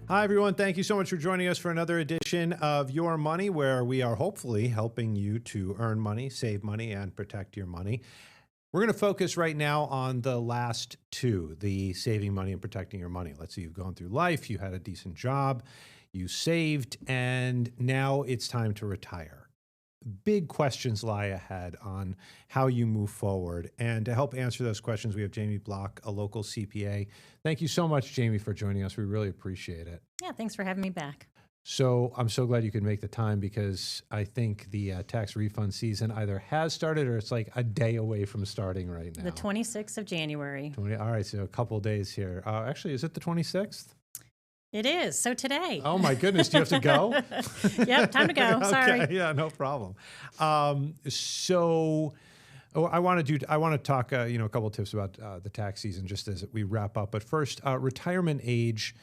Hi, everyone. Thank you so much for joining us for another edition of Your Money, where we are hopefully helping you to earn money, save money, and protect your money. We're going to focus right now on the last two, the saving money and protecting your money. Let's say you've gone through life, you had a decent job, you saved, and now it's time to retire. Big questions lie ahead on how you move forward. And to help answer those questions, we have Jamie Block, a local CPA. Thank you so much, Jamie, for joining us. We really appreciate it. Yeah, thanks for having me back. So I'm so glad you could make the time because I think the tax refund season either has started or it's like a day away from starting right now. The 26th of January. All right, so a couple of days here. Actually, is it the 26th? It is. So today. Oh my goodness, do you have to go? Yep, time to go. Sorry. Okay, yeah, no problem. I want to talk, a couple of tips about the tax season just as we wrap up. But first, retirement age.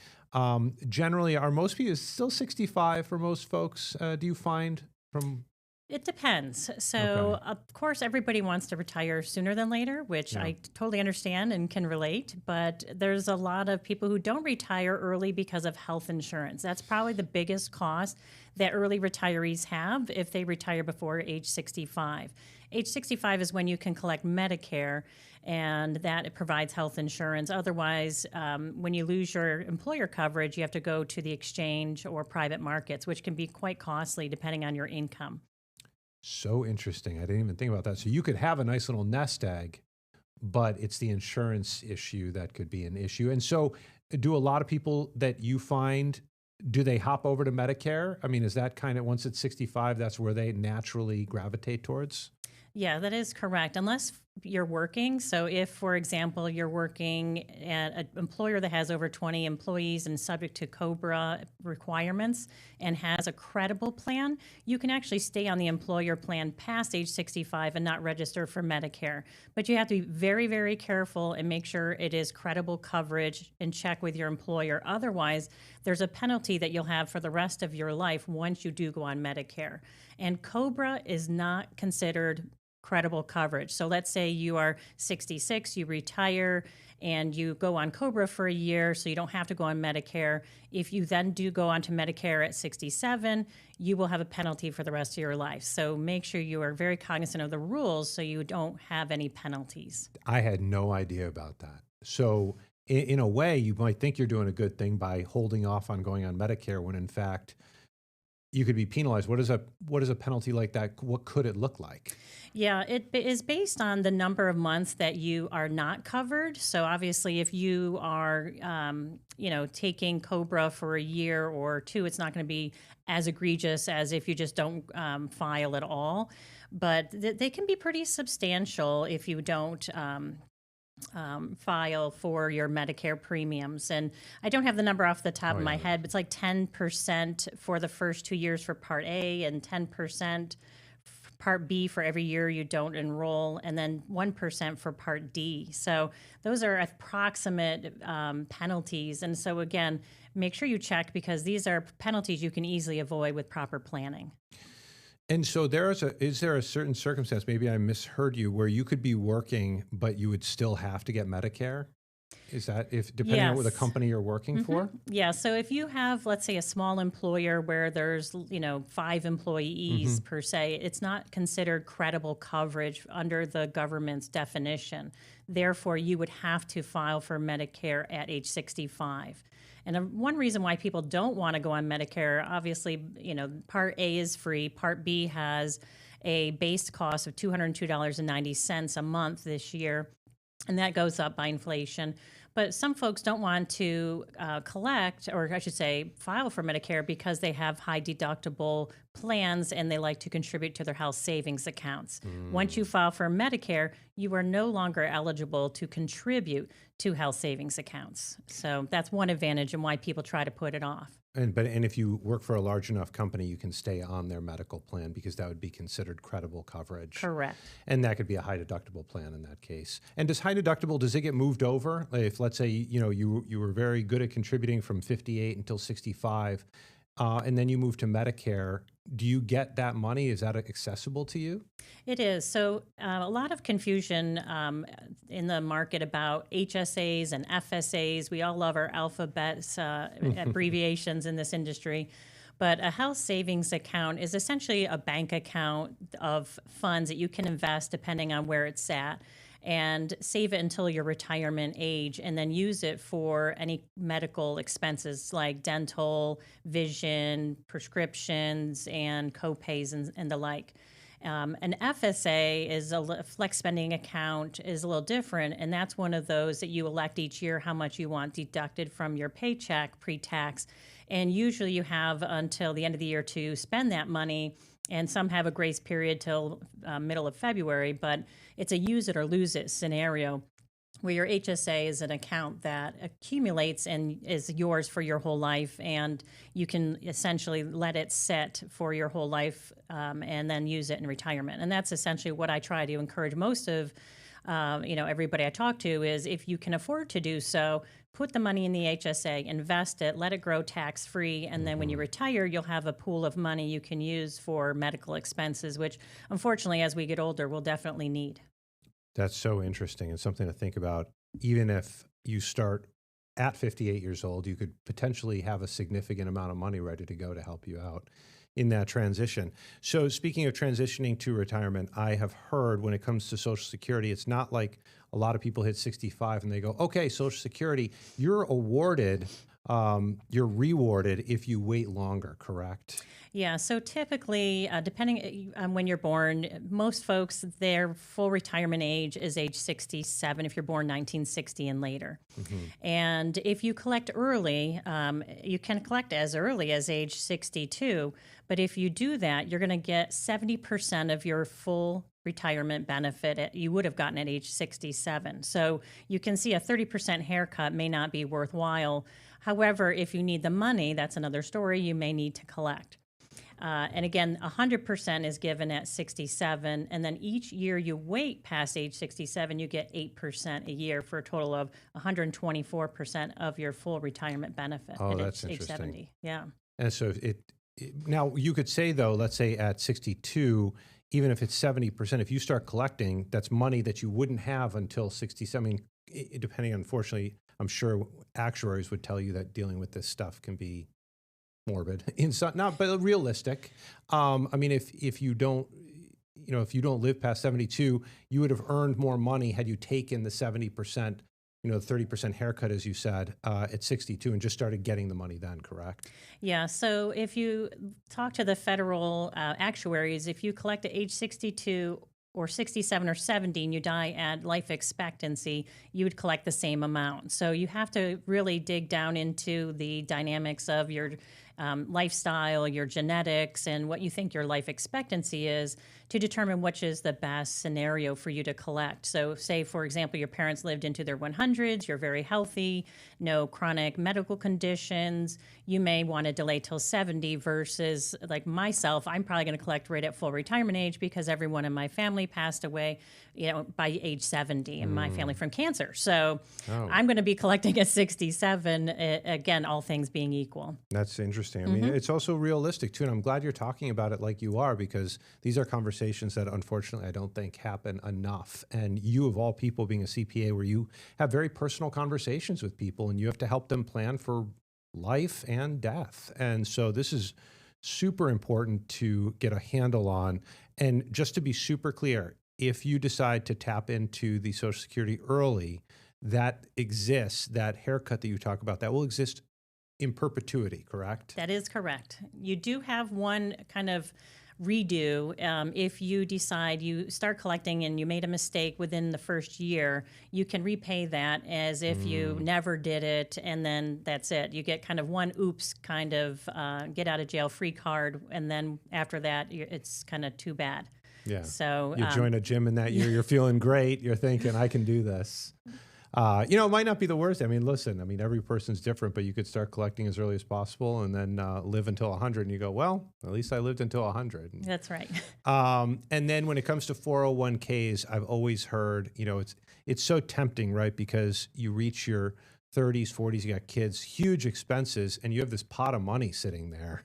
Generally, are most people still 65 for most folks? Do you find from? It depends. So, Okay. of course, everybody wants to retire sooner than later, which Yeah. I totally understand and can relate. But there's a lot of people who don't retire early because of health insurance. That's probably the biggest cost that early retirees have if they retire before age 65. Age 65 is when you can collect Medicare, and that it provides health insurance. Otherwise, when you lose your employer coverage, you have to go to the exchange or private markets, which can be quite costly depending on your income. So interesting. I didn't even think about that. So you could have a nice little nest egg, but it's the insurance issue that could be an issue. And so do a lot of people that you find, do they hop over to Medicare? I mean, is that kind of, once it's 65, that's where they naturally gravitate towards? Yeah, that is correct. Unless you're working. So if, for example, you're working at an employer that has over 20 employees and subject to COBRA requirements and has a credible plan, you can actually stay on the employer plan past age 65 and not register for Medicare. But you have to be very, very careful and make sure it is credible coverage and check with your employer. Otherwise, there's a penalty that you'll have for the rest of your life once you do go on Medicare. And COBRA is not considered credible coverage. So let's say you are 66, you retire, and you go on COBRA for a year, so you don't have to go on Medicare. If you then do go on to Medicare at 67, you will have a penalty for the rest of your life. So make sure you are very cognizant of the rules so you don't have any penalties. I had no idea about that. So in a way, you might think you're doing a good thing by holding off on going on Medicare when in fact you could be penalized. What is a penalty like that? What could it look like? Yeah, it is based on the number of months that you are not covered. So obviously, if you are, taking COBRA for a year or two, it's not going to be as egregious as if you just don't file at all. But they can be pretty substantial if you don't file for your Medicare premiums. And I don't have the number off the top of my head, but it's like 10% for the first 2 years for Part A and 10% Part B for every year you don't enroll, and then 1% for Part D. So those are approximate penalties. And so again, make sure you check because these are penalties you can easily avoid with proper planning. And so is there a certain circumstance, maybe I misheard you, where you could be working, but you would still have to get Medicare? Is that depending on what the Yes. company you're working for? Yeah. So if you have, let's say, a small employer where there's, 5 employees per se, it's not considered credible coverage under the government's definition. Therefore, you would have to file for Medicare at age 65. And one reason why people don't want to go on Medicare, obviously, Part A is free. Part B has a base cost of $202.90 a month this year, and that goes up by inflation. But some folks don't want to collect, or I should say, file for Medicare because they have high deductible plans and they like to contribute to their health savings accounts. Once you file for Medicare, you are no longer eligible to contribute to health savings accounts. So that's one advantage and why people try to put it off. And if you work for a large enough company, you can stay on their medical plan because that would be considered credible coverage. Correct. And that could be a high deductible plan in that case. And does high deductible, does it get moved over? If let's say, you were very good at contributing from 58 until 65, and then you move to Medicare. Do you get that money? Is that accessible to you? It is. So a lot of confusion in the market about HSAs and FSAs. We all love our alphabets, abbreviations in this industry. But a health savings account is essentially a bank account of funds that you can invest depending on where it's at and save it until your retirement age and then use it for any medical expenses like dental, vision, prescriptions, and copays and the like. An FSA is flex spending account is a little different, and that's one of those that you elect each year how much you want deducted from your paycheck pre-tax. And usually you have until the end of the year to spend that money, and some have a grace period till middle of February, but it's a use it or lose it scenario where your HSA is an account that accumulates and is yours for your whole life, and you can essentially let it sit for your whole life and then use it in retirement. And that's essentially what I try to encourage most of everybody I talk to is if you can afford to do so, put the money in the HSA, invest it, let it grow tax-free, and then when you retire, you'll have a pool of money you can use for medical expenses, which unfortunately, as we get older, we'll definitely need. That's so interesting and something to think about. Even if you start at 58 years old, you could potentially have a significant amount of money ready to go to help you out in that transition. So speaking of transitioning to retirement, I have heard when it comes to Social Security, it's not like a lot of people hit 65 and they go, okay, Social Security, you're awarded, you're rewarded if you wait longer, correct? Yeah, so typically, depending on when you're born, most folks, their full retirement age is age 67 if you're born 1960 and later. And if you collect early, you can collect as early as age 62. But if you do that, you're going to get 70% of your full retirement benefit you would have gotten at age 67. So you can see a 30% haircut may not be worthwhile. However, if you need the money, that's another story, you may need to collect. And again, 100% is given at 67, and then each year you wait past age 67, you get 8% a year for a total of 124% of your full retirement benefit Oh, at that's age interesting. 70. Yeah. And so now you could say though, let's say at 62, even if it's 70%, if you start collecting, that's money that you wouldn't have until 67. I mean, depending, unfortunately, I'm sure actuaries would tell you that dealing with this stuff can be morbid in some, not, but realistic. I mean, if you don't, if you don't live past 72, you would have earned more money had you taken the 70%, 30% haircut, as you said, at 62 and just started getting the money then, correct? Yeah, so if you talk to the federal actuaries, if you collect at age 62 or 67 or 70 and you die at life expectancy, you would collect the same amount. So you have to really dig down into the dynamics of your lifestyle, your genetics, and what you think your life expectancy is to determine which is the best scenario for you to collect. So say, for example, your parents lived into their 100s, you're very healthy, no chronic medical conditions, you may want to delay till 70 versus like myself, I'm probably going to collect right at full retirement age because everyone in my family passed away, by age 70 in my family from cancer. So I'm going to be collecting at 67, again, all things being equal. That's interesting. I mean, it's also realistic too. And I'm glad you're talking about it like you are, because these are conversations that unfortunately I don't think happen enough. And you of all people being a CPA where you have very personal conversations with people and you have to help them plan for life and death. And so this is super important to get a handle on. And just to be super clear, if you decide to tap into the Social Security early, that exists, that haircut that you talk about, that will exist in perpetuity, correct? That is correct. You do have one kind of redo if you decide you start collecting and you made a mistake within the first year, you can repay that as if you never did it, and then that's it. You get kind of one oops kind of get out of jail free card, and then after that it's kind of too bad. Yeah. So you join a gym in that year, you're feeling great, you're thinking, I can do this. It might not be the worst. I mean, listen, every person's different, but you could start collecting as early as possible and then live until 100. And you go, well, at least I lived until 100. That's right. And then when it comes to 401ks, I've always heard, it's so tempting, right? Because you reach your 30s, 40s, you got kids, huge expenses, and you have this pot of money sitting there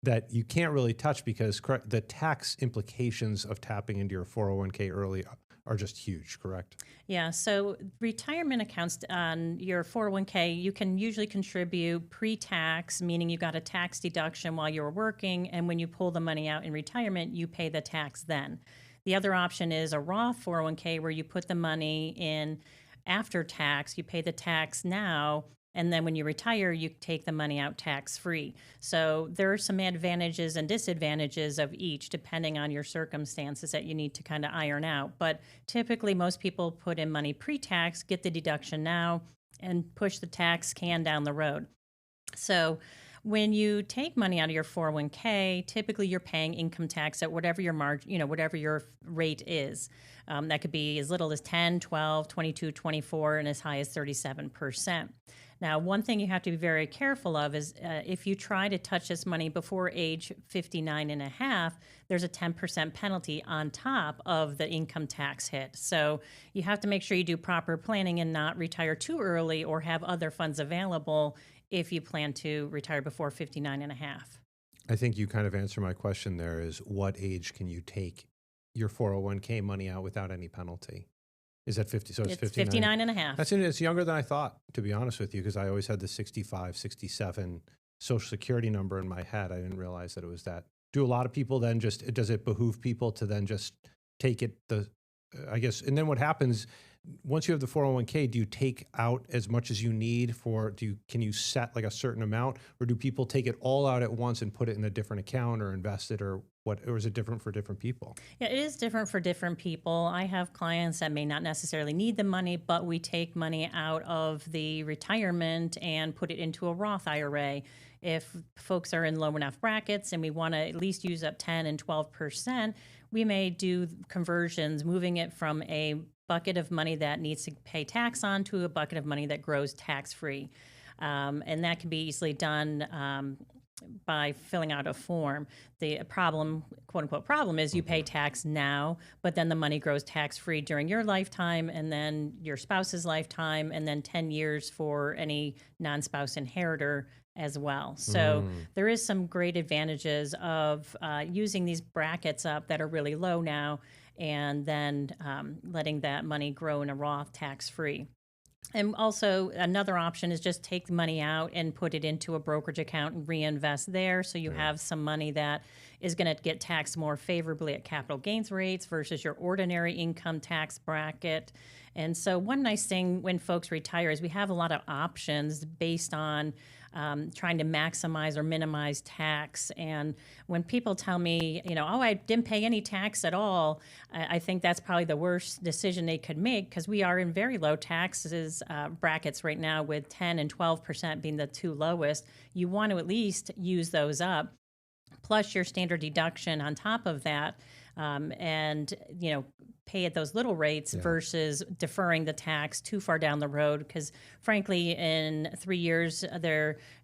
that you can't really touch because the tax implications of tapping into your 401k early are just huge, correct? Yeah, so retirement accounts on your 401k, you can usually contribute pre-tax, meaning you got a tax deduction while you were working, and when you pull the money out in retirement, you pay the tax then. The other option is a Roth 401k where you put the money in after tax, you pay the tax now, and then when you retire, you take the money out tax-free. So there are some advantages and disadvantages of each depending on your circumstances that you need to kind of iron out. But typically, most people put in money pre-tax, get the deduction now, and push the tax can down the road. So when you take money out of your 401k, typically you're paying income tax at whatever your margin, whatever your rate is. That could be as little as 10, 12, 22, 24, and as high as 37%. Now, one thing you have to be very careful of is if you try to touch this money before age 59 and a half, there's a 10% penalty on top of the income tax hit. So you have to make sure you do proper planning and not retire too early or have other funds available if you plan to retire before 59 and a half. I think you kind of answer my question there is what age can you take your 401k money out without any penalty? Is that 50? So it's 59 and a half. It's younger than I thought, to be honest with you, because I always had the 65, 67 social security number in my head. I didn't realize that it was that. Do a lot of people then does it behoove people to then just take it, I guess, and then what happens once you have the 401k, do you take out as much as you need can you set like a certain amount, or do people take it all out at once and put it in a different account or invest it, or is it different for different people? Yeah, it is different for different people. I have clients that may not necessarily need the money, but we take money out of the retirement and put it into a Roth IRA. If folks are in low enough brackets and we want to at least use up 10 and 12%, we may do conversions, moving it from a bucket of money that needs to pay tax on to a bucket of money that grows tax-free. And that can be easily done by filling out a form. The problem, quote unquote problem, is you pay tax now, but then the money grows tax-free during your lifetime and then your spouse's lifetime and then 10 years for any non-spouse inheritor as well. So there is some great advantages of using these brackets up that are really low now and then letting that money grow in a Roth tax-free. And also another option is just take the money out and put it into a brokerage account and reinvest there. So you have some money that is going to get taxed more favorably at capital gains rates versus your ordinary income tax bracket. And so one nice thing when folks retire is we have a lot of options based on trying to maximize or minimize tax. And when people tell me, oh, I didn't pay any tax at all, I think that's probably the worst decision they could make because we are in very low taxes brackets right now with 10 and 12% being the two lowest. You want to at least use those up, plus your standard deduction on top of that. And pay at those little rates versus deferring the tax too far down the road. Because frankly, in 3 years,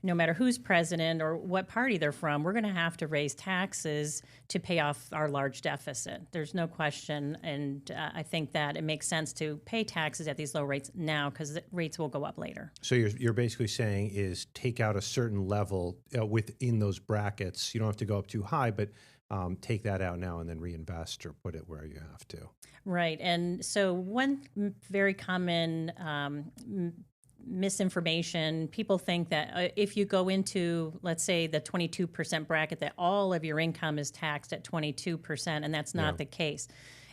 no matter who's president or what party they're from, we're going to have to raise taxes to pay off our large deficit. There's no question. And I think that it makes sense to pay taxes at these low rates now because the rates will go up later. So you're basically saying is take out a certain level within those brackets. You don't have to go up too high, but take that out now and then reinvest or put it where you have to. Right. And so one very common misinformation, people think that if you go into, let's say, the 22% bracket, that all of your income is taxed at 22%, and that's not the case.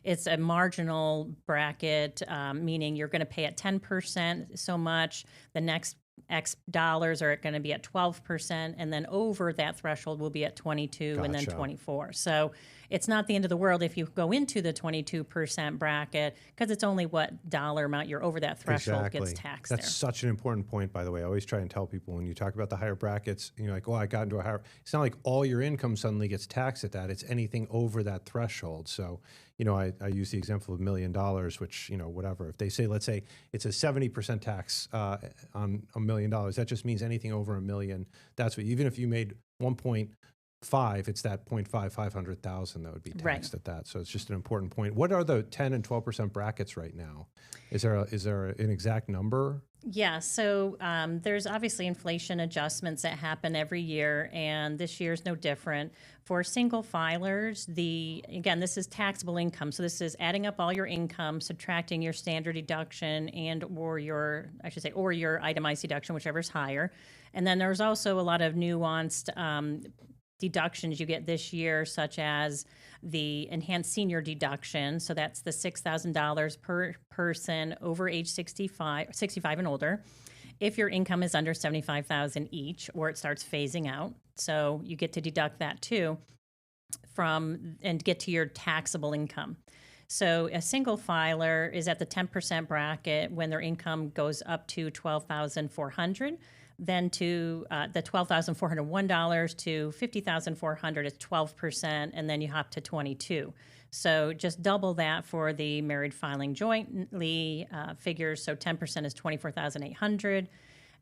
It's a marginal bracket, meaning you're going to pay at 10% so much. The next X dollars are going to be at 12%, and then over that threshold will be at 22 and then 24. So it's not the end of the world if you go into the 22% bracket because it's only what dollar amount you're over that threshold gets taxed. That's such an important point, by the way. I always try and tell people when you talk about the higher brackets, you're like, oh, I got into a higher. It's not like all your income suddenly gets taxed at that. It's anything over that threshold. So, I use the example of $1 million, which, whatever. If they say, let's say it's a 70% tax on $1 million, that just means anything over $1 million. That's what, even if you made it's that 0.5, 500,000 that would be Right. taxed at that. So it's just an important point. What are the 10 and 12% brackets right now? Is there an exact number? Yeah, so there's obviously inflation adjustments that happen every year, and this year's no different. For single filers, again, this is taxable income, so this is adding up all your income, subtracting your standard deduction or your itemized deduction, whichever's higher. And then there's also a lot of nuanced deductions you get this year, such as the enhanced senior deduction. So that's the $6,000 per person over age 65 and older. If your income is under 75,000 each, or it starts phasing out, so you get to deduct that too and get to your taxable income. So a single filer is at the 10% bracket when their income goes up to $12,400. Then to the $12,401 to $50,400 is 12%, and then you hop to 22. So just double that for the married filing jointly figures. So 10% is 24,800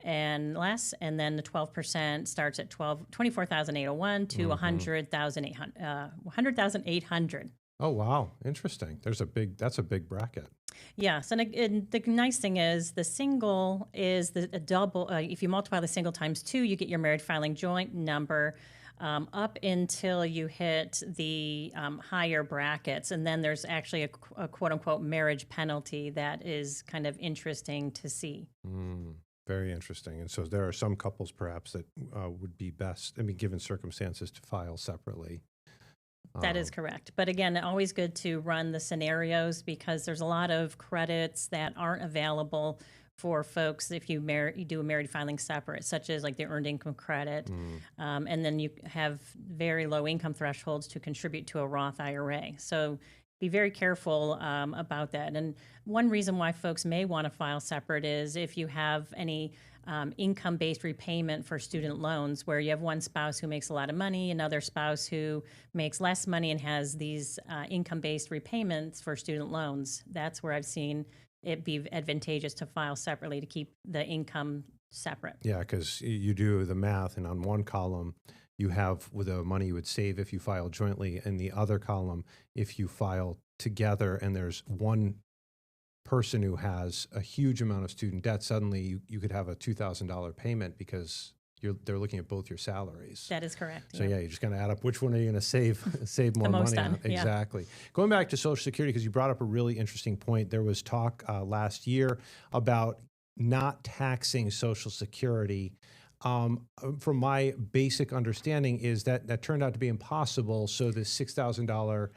and less, and then the 12% starts at 24,801 to 100,800. Oh, wow. Interesting. That's a big bracket. Yes, and the nice thing is the single is a double. If you multiply the single times 2, you get your married filing joint number up until you hit the higher brackets. And then there's actually a quote unquote marriage penalty that is kind of interesting to see. Very interesting. And so there are some couples perhaps that would be best, given circumstances, to file separately. That is correct. But again, always good to run the scenarios because there's a lot of credits that aren't available for folks if you do a married filing separate, such as like the earned income credit. And then you have very low income thresholds to contribute to a Roth IRA. So be very careful about that. And one reason why folks may want to file separate is if you have any income-based repayment for student loans where you have one spouse who makes a lot of money, another spouse who makes less money and has these income-based repayments for student loans. That's where I've seen it be advantageous to file separately to keep the income separate. Yeah, because you do the math, and on one column, you have the money you would save if you file jointly, and the other column, if you file together, and there's one person who has a huge amount of student debt, suddenly you could have a $2,000 payment because they're looking at both your salaries. That is correct. So yeah, you're just going to add up which one are you going to save more money on. Yeah. Exactly. Going back to Social Security, because you brought up a really interesting point. There was talk last year about not taxing Social Security. From my basic understanding is that turned out to be impossible. So the $6,000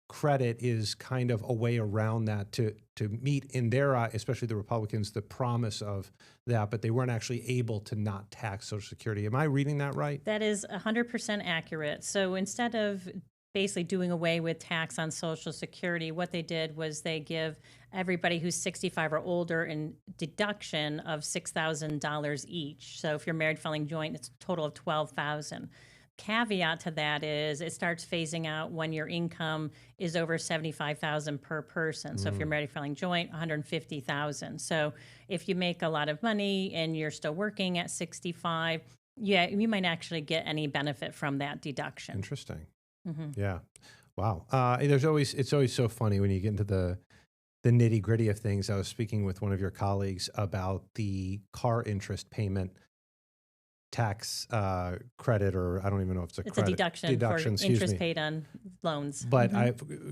credit is kind of a way around that to meet in their eye, especially the Republicans, the promise of that, but they weren't actually able to not tax Social Security. Am I reading that right? That is 100% accurate. So instead of basically doing away with tax on Social Security, what they did was they give everybody who's 65 or older a deduction of $6,000 each. So if you're married filing joint, it's a total of $12,000. Caveat to that is it starts phasing out when your income is over $75,000 per person. So if you're married filing joint, $150,000. So if you make a lot of money and you're still working at 65, yeah, you might actually get any benefit from that deduction. Interesting. Yeah. Wow. It's always so funny when you get into the nitty gritty of things. I was speaking with one of your colleagues about the car interest payment tax credit, or I don't even know if it's a credit. It's a deduction for interest paid on loans. But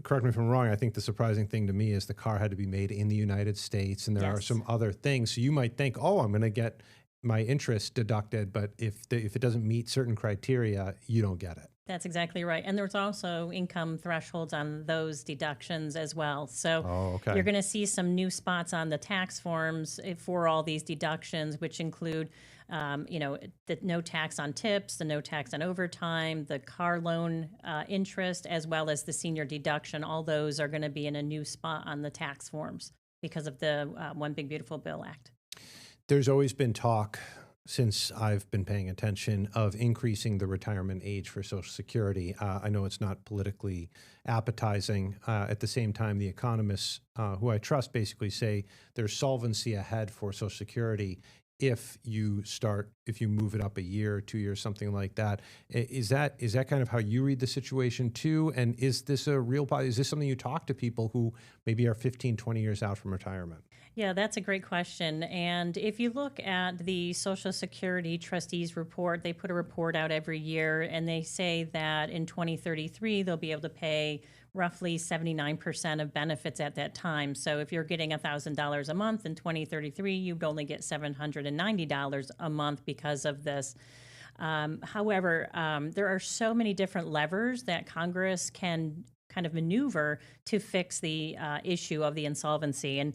correct me if I'm wrong, I think the surprising thing to me is the car had to be made in the United States, and there are some other things. So you might think, oh, I'm going to get my interest deducted, but if it doesn't meet certain criteria, you don't get it. That's exactly right. And there's also income thresholds on those deductions as well. So you're going to see some new spots on the tax forms for all these deductions, which include, the no tax on tips, the no tax on overtime, the car loan interest, as well as the senior deduction. All those are going to be in a new spot on the tax forms because of the One Big Beautiful Bill Act. There's always been talk, since I've been paying attention, of increasing the retirement age for Social Security. I know it's not politically appetizing. At the same time, the economists who I trust basically say there's solvency ahead for Social Security if you move it up a year, 2 years, something like that. Is that kind of how you read the situation too? And is this is this something you talk to people who maybe are 15, 20 years out from retirement? Yeah, that's a great question. And if you look at the Social Security Trustees report, they put a report out every year and they say that in 2033, they'll be able to pay roughly 79% of benefits at that time. So if you're getting $1,000 a month in 2033, you'd only get $790 a month because of this. However, there are so many different levers that Congress can kind of maneuver to fix the issue of the insolvency. And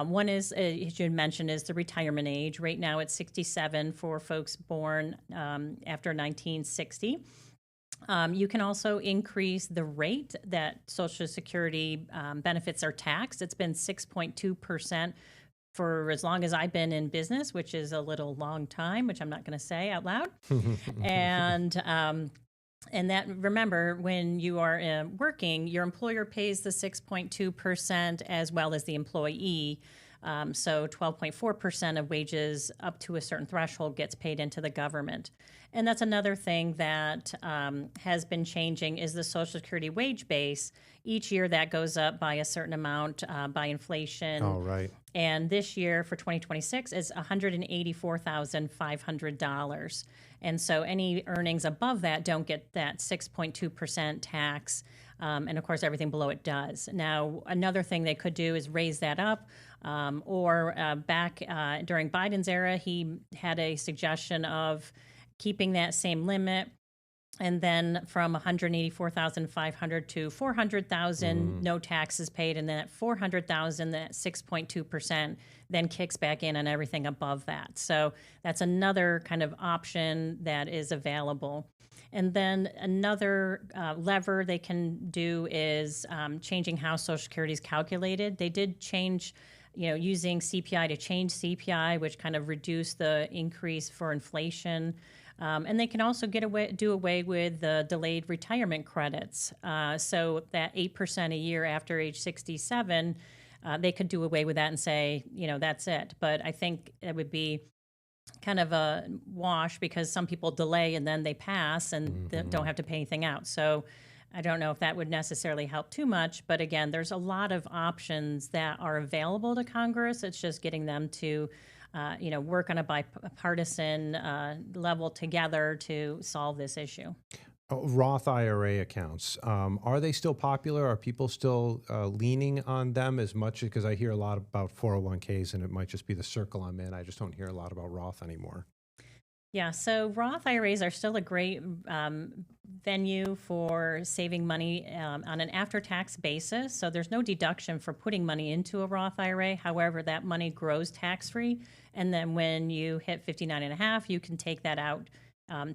one is, as you mentioned, is the retirement age. Right now it's 67 for folks born after 1960. You can also increase the rate that Social Security benefits are taxed. It's been 6.2% for as long as I've been in business, which is a little long time, which I'm not going to say out loud. And that, remember, when you are working, your employer pays the 6.2% as well as the employee. So 12.4% of wages up to a certain threshold gets paid into the government. And that's another thing that has been changing is the Social Security wage base. Each year that goes up by a certain amount by inflation. Oh, right. And this year for 2026 is $184,500. And so any earnings above that don't get that 6.2% tax. And of course, everything below it does. Now, another thing they could do is raise that up. Or back during Biden's era, he had a suggestion of keeping that same limit. And then from 184,500 to 400,000, no taxes paid, and then at 400,000, that 6.2% then kicks back in on everything above that. So that's another kind of option that is available. And then another lever they can do is changing how Social Security is calculated. They did change, using CPI to change CPI, which kind of reduced the increase for inflation. And they can also do away with the delayed retirement credits. So that 8% a year after age 67, they could do away with that and say, that's it. But I think it would be kind of a wash because some people delay and then they pass and don't have to pay anything out. So I don't know if that would necessarily help too much. But again, there's a lot of options that are available to Congress. It's just getting them to work on a bipartisan level together to solve this issue. Roth IRA accounts, are they still popular? Are people still leaning on them as much? Because I hear a lot about 401ks, and it might just be the circle I'm in. I just don't hear a lot about Roth anymore. Yeah, so Roth IRAs are still a great venue for saving money on an after-tax basis. So there's no deduction for putting money into a Roth IRA. However, that money grows tax-free. And then when you hit 59 and a half, you can take that out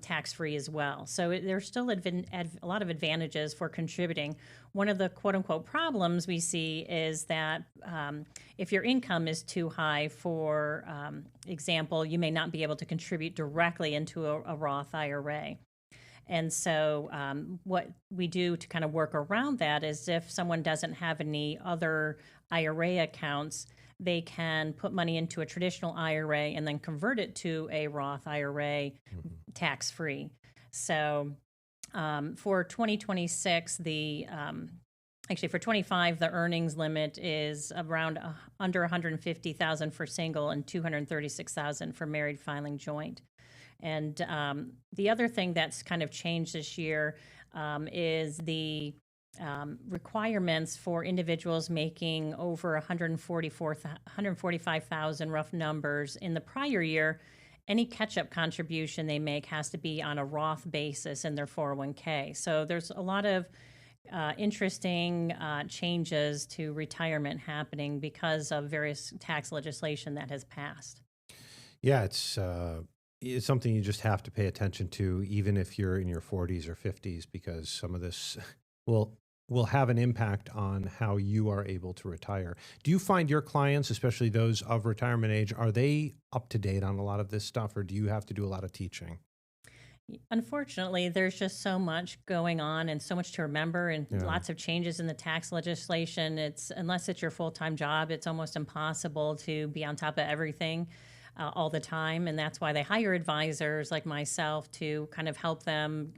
tax-free as well. So there's still a lot of advantages for contributing. One of the quote-unquote problems we see is that if your income is too high, for example, you may not be able to contribute directly into a Roth IRA. And so what we do to kind of work around that is if someone doesn't have any other IRA accounts, they can put money into a traditional IRA and then convert it to a Roth IRA tax-free. So for 2026, actually for 25, the earnings limit is around under 150,000 for single and 236,000 for married filing joint. And the other thing that's kind of changed this year is the requirements for individuals making over 145,000 rough numbers. In the prior year, any catch-up contribution they make has to be on a Roth basis in their 401k. So there's a lot of interesting changes to retirement happening because of various tax legislation that has passed. Yeah, it's something you just have to pay attention to, even if you're in your 40s or 50s, because some of this will have an impact on how you are able to retire. Do you find your clients, especially those of retirement age, are they up to date on a lot of this stuff, or do you have to do a lot of teaching? Unfortunately, there's just so much going on and so much to remember, and lots of changes in the tax legislation. Unless it's your full-time job, it's almost impossible to be on top of everything. all the time. And that's why they hire advisors like myself to kind of help them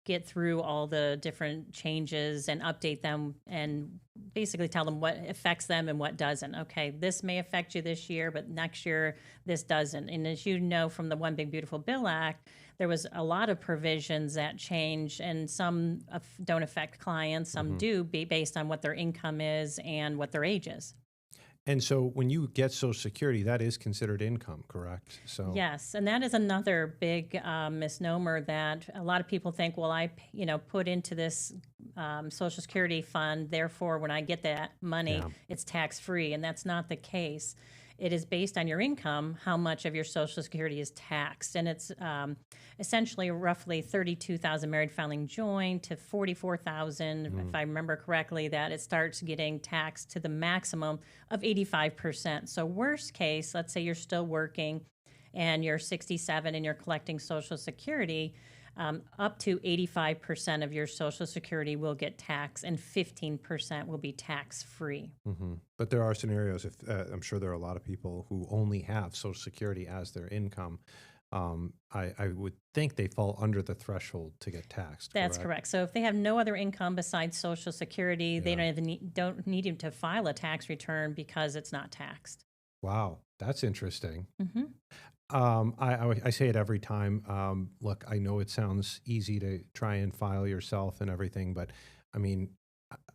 get through all the different changes and update them and basically tell them what affects them and what doesn't. Okay, this may affect you this year, but next year this doesn't. And as you know from the One Big Beautiful Bill Act, there was a lot of provisions that changed, and some don't affect clients, some do, based on what their income is and what their age is. And so when you get Social Security, that is considered income, correct? So Yes, and that is another big misnomer that a lot of people think, well, I put into this Social Security fund, therefore when I get that money, it's tax-free, and that's not the case. It is based on your income, how much of your Social Security is taxed, and it's essentially roughly 32,000 married filing joint to 44,000, if I remember correctly, that it starts getting taxed to the maximum of 85%. So worst case, let's say you're still working and you're 67 and you're collecting Social Security, up to 85% of your Social Security will get taxed and 15% will be tax-free. But there are scenarios, if I'm sure there are a lot of people who only have Social Security as their income. I would think they fall under the threshold to get taxed. That's correct. So if they have no other income besides Social Security, they don't need to file a tax return because it's not taxed. Wow, that's interesting. I say it every time. Look, I know it sounds easy to try and file yourself and everything, but I mean,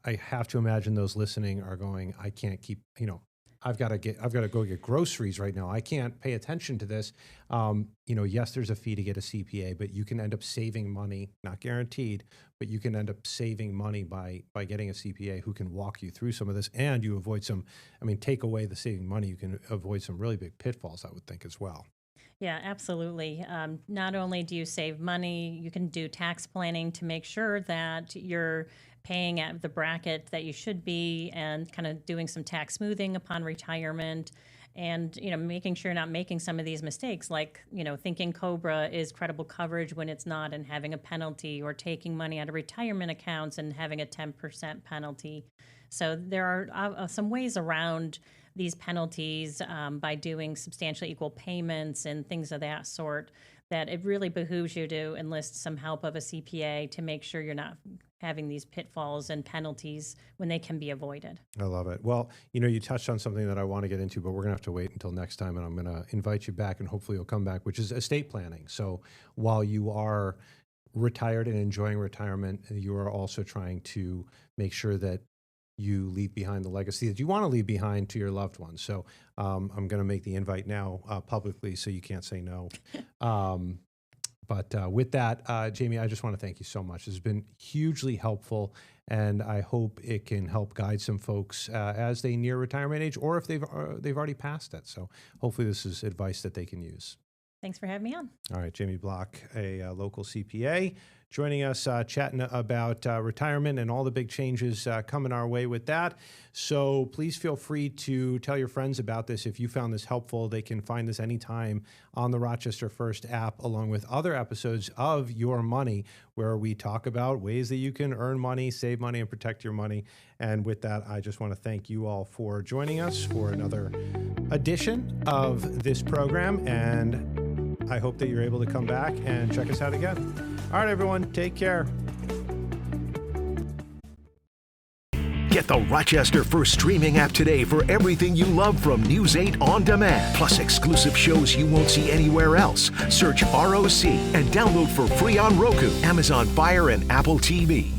I have to imagine those listening are going, I can't keep, I've got to go get groceries right now. I can't pay attention to this. Yes, there's a fee to get a CPA, but you can end up saving money, not guaranteed, but you can end up saving money by getting a CPA who can walk you through some of this, and you avoid take away the saving money, you can avoid some really big pitfalls, I would think, as well. Yeah, absolutely. Not only do you save money, you can do tax planning to make sure that you're paying at the bracket that you should be, and kind of doing some tax smoothing upon retirement, and making sure you're not making some of these mistakes, like thinking COBRA is credible coverage when it's not, and having a penalty, or taking money out of retirement accounts and having a 10% penalty. So there are some ways around these penalties by doing substantially equal payments and things of that sort, that it really behooves you to enlist some help of a CPA to make sure you're not having these pitfalls and penalties when they can be avoided. I love it. Well, you touched on something that I want to get into, but we're going to have to wait until next time, and I'm going to invite you back, and hopefully you'll come back, which is estate planning. So while you are retired and enjoying retirement, you are also trying to make sure that you leave behind the legacy that you want to leave behind to your loved ones. So I'm going to make the invite now publicly, so you can't say no. But with that, Jamie, I just want to thank you so much. It's been hugely helpful, and I hope it can help guide some folks as they near retirement age, or if they've already passed it. So hopefully this is advice that they can use. Thanks for having me on. All right, Jamie Block, a local CPA, joining us, chatting about retirement and all the big changes coming our way with that. So please feel free to tell your friends about this if you found this helpful. They can find this anytime on the Rochester First app, along with other episodes of Your Money, where we talk about ways that you can earn money, save money, and protect your money. And with that, I just want to thank you all for joining us for another edition of this program, and I hope that you're able to come back and check us out again. All right, everyone, take care. Get the Rochester First streaming app today for everything you love from News 8 On Demand, plus exclusive shows you won't see anywhere else. Search ROC and download for free on Roku, Amazon Fire, and Apple TV.